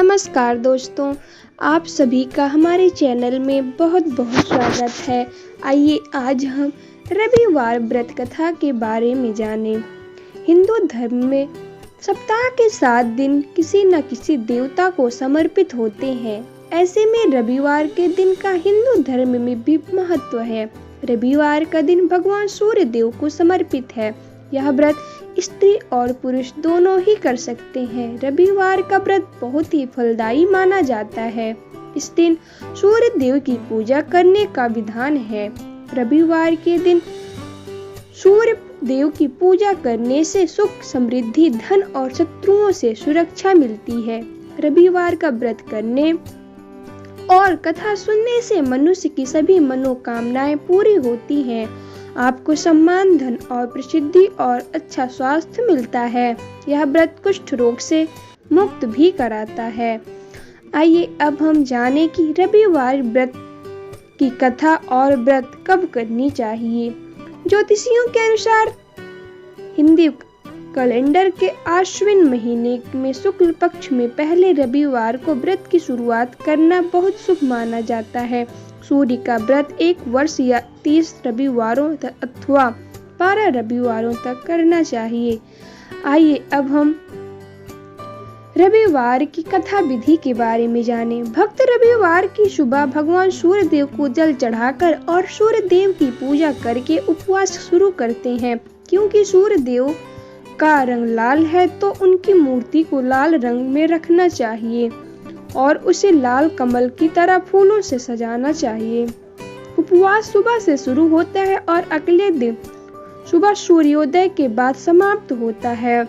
नमस्कार दोस्तों, आप सभी का हमारे चैनल में बहुत बहुत स्वागत है। आइए आज हम रविवार व्रत कथा के बारे में जानें। हिंदू धर्म में सप्ताह के 7 दिन किसी न किसी देवता को समर्पित होते हैं। ऐसे में रविवार के दिन का हिंदू धर्म में भी महत्व है। रविवार का दिन भगवान सूर्य देव को समर्पित है। यह व्रत स्त्री और पुरुष दोनों ही कर सकते हैं। रविवार का व्रत बहुत ही फलदायी माना जाता है। इस दिन सूर्य देव की पूजा करने का विधान है। रविवार के दिन सूर्य देव की पूजा करने से सुख, समृद्धि, धन और शत्रुओं से सुरक्षा मिलती है। रविवार का व्रत करने और कथा सुनने से मनुष्य की सभी मनोकामनाएं पूरी होती हैं। आपको सम्मान, धन और प्रसिद्धि और अच्छा स्वास्थ्य मिलता है। यह व्रत कुष्ठ रोग से मुक्त भी कराता है। आइए अब हम जानें कि रविवार व्रत की कथा और व्रत कब करनी चाहिए। ज्योतिषियों के अनुसार हिंदी कैलेंडर के आश्विन महीने में शुक्ल पक्ष में पहले रविवार को व्रत की शुरुआत करना बहुत शुभ माना जाता है। सूर्य का व्रत 1 वर्ष या 30 रविवारों अथवा 12 रविवारों तक करना चाहिए। आइए अब हम रविवार की कथा विधि के बारे में जानें। भक्त रविवार की सुबह भगवान सूर्य देव को जल चढ़ाकर और सूर्य देव की पूजा करके उपवास शुरू करते हैं। क्योंकि सूर्य देव का रंग लाल है तो उनकी मूर्ति को लाल रंग में रखना चाहिए और उसे लाल कमल की तरह फूलों से सजाना चाहिए। उपवास सुबह से शुरू होता है और अगले दिन सुबह सूर्योदय के बाद समाप्त होता है।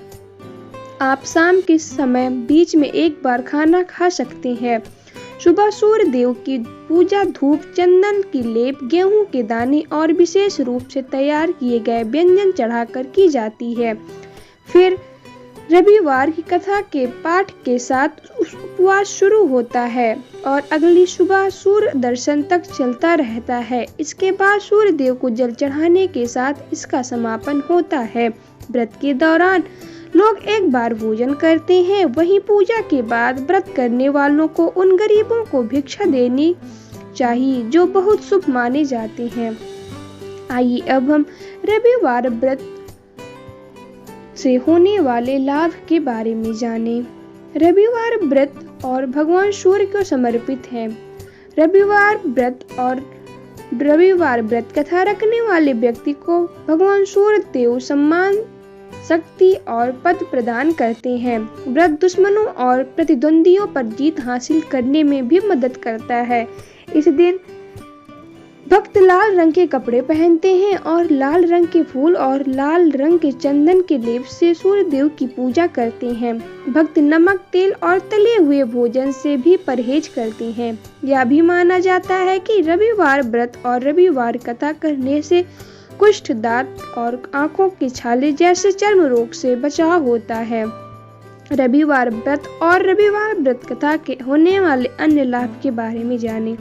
आप शाम के समय बीच में एक बार खाना खा सकते हैं। सुबह सूर्य देव की पूजा धूप, चंदन की लेप, गेहूं के दाने और विशेष रूप से तैयार किए गए व्यंजन चढ़ाकर की जाती है। फिर रविवार की कथा के पाठ के साथ उपवास शुरू होता है और अगली सुबह सूर्य दर्शन तक चलता रहता है। इसके बाद सूर्य देव को जल चढ़ाने के साथ इसका समापन होता है। व्रत के दौरान लोग एक बार भोजन करते हैं। वहीं पूजा के बाद व्रत करने वालों को उन गरीबों को भिक्षा देनी चाहिए जो बहुत शुभ माने जाते हैं। आइए अब हम रविवार व्रत से होने वाले लाभ के बारे में जानें। रविवार व्रत और भगवान सूर्य को समर्पित है। रविवार व्रत कथा रखने वाले व्यक्ति को भगवान सूर्य देव सम्मान, शक्ति और पद प्रदान करते हैं। व्रत दुश्मनों और प्रतिद्वंदियों पर जीत हासिल करने में भी मदद करता है। इस दिन भक्त लाल रंग के कपड़े पहनते हैं और लाल रंग के फूल और लाल रंग के चंदन के लेप से सूर्य देव की पूजा करते हैं। भक्त नमक, तेल और तले हुए भोजन से भी परहेज करते हैं। यह भी माना जाता है कि रविवार व्रत और रविवार कथा करने से कुष्ठ, दांत और आंखों के छाले जैसे चर्म रोग से बचाव होता है। रविवार व्रत और रविवार व्रत कथा के होने वाले अन्य लाभ के बारे में जानें।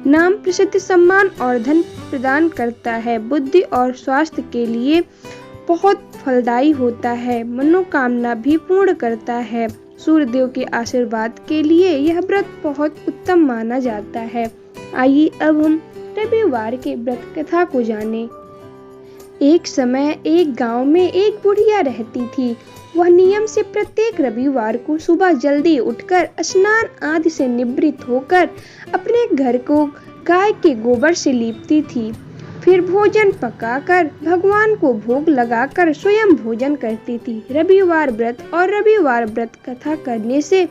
नाम, प्रसिद्धि, सम्मान और धन प्रदान करता है। बुद्धि और स्वास्थ्य के लिए बहुत फलदायी होता है। मनोकामना भी पूर्ण करता है। सूर्य देव के आशीर्वाद के लिए यह व्रत बहुत उत्तम माना जाता है। आइए अब हम रविवार के व्रत कथा को जानें। एक समय एक गांव में एक बुढ़िया रहती थी। वह नियम से प्रत्येक रविवार को सुबह जल्दी उठकर स्नान आदि से निवृत्त होकर अपने घर को गाय के गोबर से लीपती थी। फिर भोजन पकाकर भगवान को भोग लगाकर स्वयं भोजन करती थी। रविवार व्रत और रविवार व्रत कथा करने से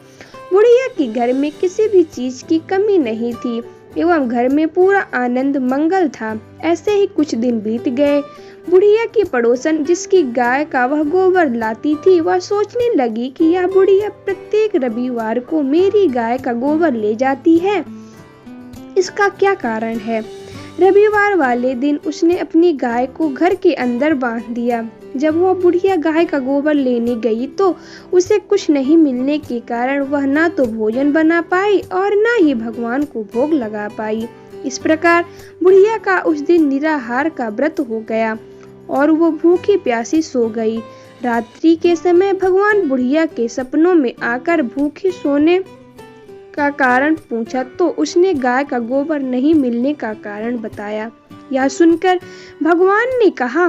बुढ़िया के घर में किसी भी चीज की कमी नहीं थी एवं घर में पूरा आनंद मंगल था। ऐसे ही कुछ दिन बीत गए। बुढ़िया की पड़ोसन जिसकी गाय का वह गोबर लाती थी, वह सोचने लगी कि यह बुढ़िया प्रत्येक रविवार को मेरी गाय का गोबर ले जाती है, इसका क्या कारण है। रविवार वाले दिन उसने अपनी गाय को घर के अंदर बांध दिया। जब वह बुढ़िया गाय का गोबर लेने गई तो उसे कुछ नहीं मिलने के कारण वह ना तो भोजन बना पाई और ना ही भगवान को भोग लगा पाई। इस प्रकार बुढ़िया का उस दिन निराहार का व्रत हो गया और वो भूखी प्यासी सो गई। रात्रि के समय भगवान बुढ़िया के सपनों में आकर भूखी सोने का कारण पूछा तो उसने गाय का गोबर नहीं मिलने का कारण बताया। यह सुनकर भगवान ने कहा,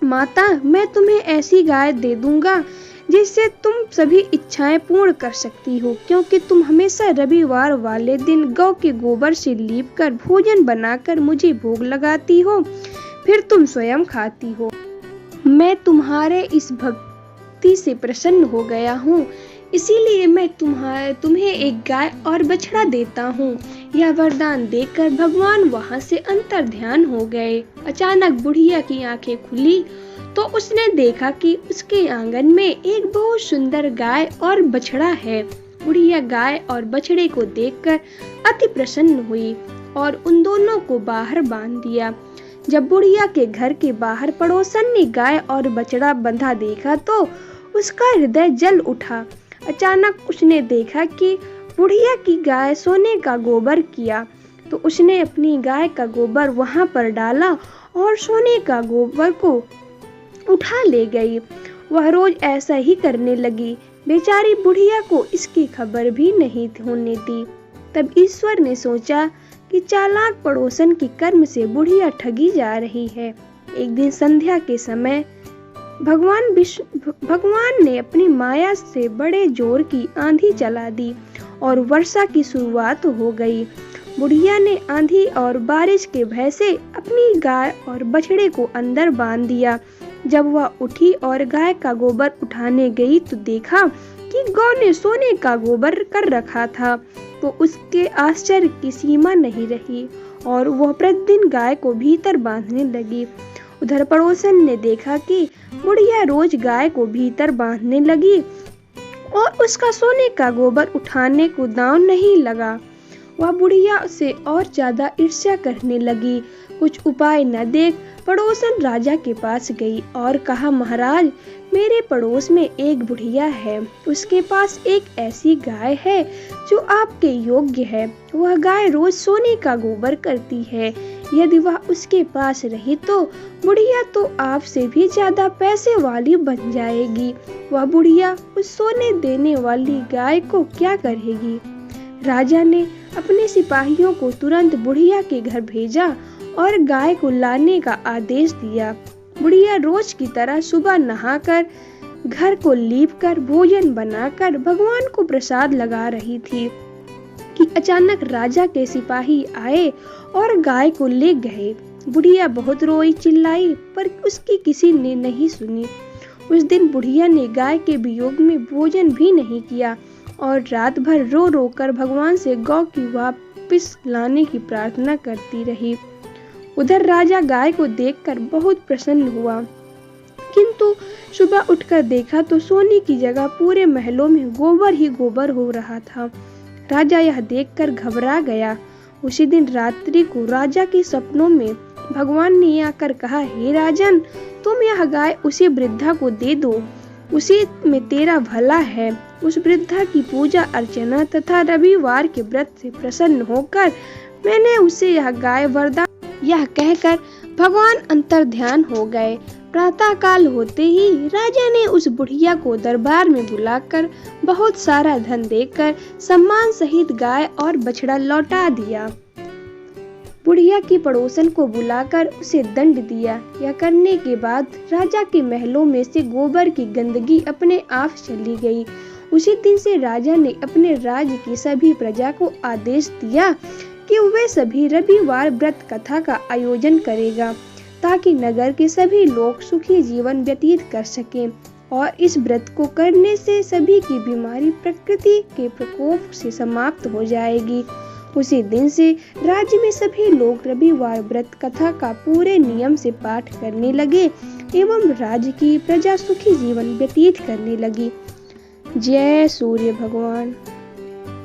माता, मैं तुम्हें ऐसी गाय दे दूंगा जिससे तुम सभी इच्छाएं पूर्ण कर सकती हो, क्योंकि तुम हमेशा रविवार वाले दिन गौ के गोबर से लीपकर भोजन बनाकर मुझे भोग लगाती हो, फिर तुम स्वयं खाती हो। मैं तुम्हारे इस भक्ति से प्रसन्न हो गया हूँ, इसीलिए मैं तुम्हें एक गाय और बछड़ा देता हूँ। यह वरदान देकर भगवान वहाँ से अंतर्ध्यान हो गए। अचानक बुढ़िया की आंखें खुली तो उसने देखा कि उसके आंगन में एक बहुत सुंदर गाय और बछड़ा है। बुढ़िया गाय और बछड़े को देखकर अति प्रसन्न हुई और उन दोनों को बाहर बांध दिया। जब बुढ़िया के घर के बाहर पड़ोसन ने गाय और बछड़ा बंधा देखा तो उसका हृदय जल उठा। अचानक उसने देखा कि बुढ़िया की गाय सोने का गोबर किया, तो उसने अपनी गाय का गोबर वहां पर डाला और सोने का गोबर को उठा ले गई। वह रोज ऐसा ही करने लगी। बेचारी बुढ़िया को इसकी खबर भी नहीं होने दी। तब ईश्वर ने सोचा कि चालाक पड़ोसन के कर्म से बुढ़िया ठगी जा रही है। एक दिन संध्या के समय भगवान ने अपनी माया से बड़े जोर की आंधी चला दी और वर्षा की शुरुआत हो गई। बुढ़िया ने आंधी और बारिश के भय से अपनी गाय और बछड़े को अंदर बांध दिया। जब वह उठी और गाय का गोबर उठाने गई तो देखा कि गौ ने सोने का गोबर कर रखा था, तो उसके आश्चर्य की सीमा नहीं रही और वह प्रतिदिन गाय को भीतर बांधने लगी। उधर पड़ोसन ने देखा कि बुढ़िया रोज गाय को भीतर बांधने लगी और उसका सोने का गोबर उठाने को दांव नहीं लगा। वह बुढ़िया से और ज्यादा ईर्ष्या करने लगी। कुछ उपाय न देख पड़ोसन राजा के पास गई और कहा, महाराज, मेरे पड़ोस में एक बुढ़िया है, उसके पास एक ऐसी गाय है जो आपके योग्य है। वह गाय रोज सोने का गोबर करती है। यदि वह उसके पास रही तो बुढ़िया तो आपसे भी ज्यादा पैसे वाली बन जाएगी। वह बुढ़िया उस सोने देने वाली गाय को क्या करेगी? राजा ने अपने सिपाहियों को तुरंत बुढ़िया के घर भेजा और गाय को लाने का आदेश दिया। बुढ़िया रोज की तरह सुबह नहाकर, घर को लीपकर, भोजन बनाकर भगवान को प्रसाद लगा रही थी कि अचानक राजा के सिपाही आए और गाय को ले गए। बुढ़िया बहुत रोई, चिल्लाई, पर उसकी किसी ने नहीं सुनी। उस दिन बुढ़िया ने गाय के वियोग में भोजन भी नहीं किया और रात भर रो रो कर भगवान से गौ की वापस लाने की प्रार्थना करती रही। उधर राजा गाय को देखकर बहुत प्रसन्न हुआ, किंतु सुबह उठकर देखा तो सोने की जगह पूरे महलों में गोबर ही गोबर हो रहा था। राजा यह देखकर घबरा गया। उसी दिन रात्रि को राजा के सपनों में भगवान ने आकर कहा, हे राजन, तुम यह गाय उसी वृद्धा को दे दो, उसी में तेरा भला है। उस वृद्धा की पूजा अर्चना तथा रविवार के व्रत से प्रसन्न होकर मैंने उसे यह गाय वरदान। यह कहकर भगवान अंतर्ध्यान हो गए। प्रातः काल होते ही राजा ने उस बुढ़िया को दरबार में बुलाकर बहुत सारा धन देकर सम्मान सहित गाय और बछड़ा लौटा दिया। बुढ़िया की पड़ोसन को बुलाकर उसे दंड दिया। यह करने के बाद राजा के महलों में से गोबर की गंदगी अपने आप चली गई। उसी दिन से राजा ने अपने राज्य की सभी प्रजा को आदेश दिया कि वे सभी रविवार व्रत कथा का आयोजन करेगा, ताकि नगर के सभी लोग सुखी जीवन व्यतीत कर सकें। और इस व्रत को करने से सभी की बीमारी प्रकृति के प्रकोप से समाप्त हो जाएगी। उसी दिन से राज्य में सभी लोग रविवार व्रत कथा का पूरे नियम से पाठ करने लगे एवं राज्य की प्रजा सुखी जीवन व्यतीत करने लगी। जय सूर्य भगवान।